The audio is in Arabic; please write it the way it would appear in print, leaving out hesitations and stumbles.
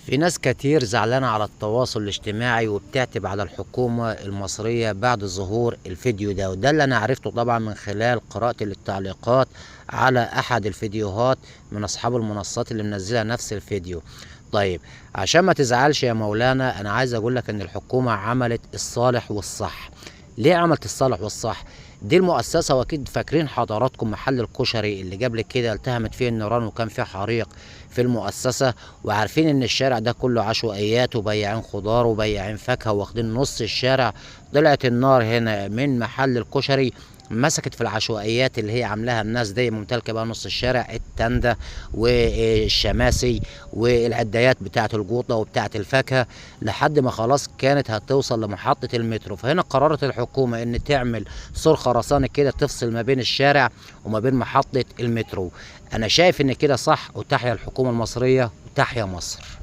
في ناس كتير زعلانة على التواصل الاجتماعي وبتعتب على الحكومة المصرية بعد ظهور الفيديو ده، وده اللي أنا عرفته طبعا من خلال قراءة التعليقات على أحد الفيديوهات من أصحاب المنصات اللي منزلة نفس الفيديو. طيب، عشان ما تزعلش يا مولانا، أنا عايز أقولك إن الحكومة عملت الصالح والصح. ليه عملت الصالح والصح؟ دي المؤسسة، واكيد فاكرين حضراتكم محل الكشري اللي قبل كده التهمت فيه النيران وكان فيه حريق في المؤسسة، وعارفين ان الشارع ده كله عشوائيات وبياعين خضار وبياعين فاكهة واخدين نص الشارع. طلعت النار هنا من محل الكشري، مسكت في العشوائيات اللي هي عاملاها الناس دي، ممتلكه بقى نص الشارع، التندة والشماسي والعدايات بتاعه الجوطه وبتاعه الفاكهه، لحد ما خلاص كانت هتوصل لمحطه المترو. فهنا قررت الحكومه ان تعمل سور خرساني كده تفصل ما بين الشارع وما بين محطه المترو. انا شايف ان كده صح، وتحيا الحكومه المصريه وتحيا مصر.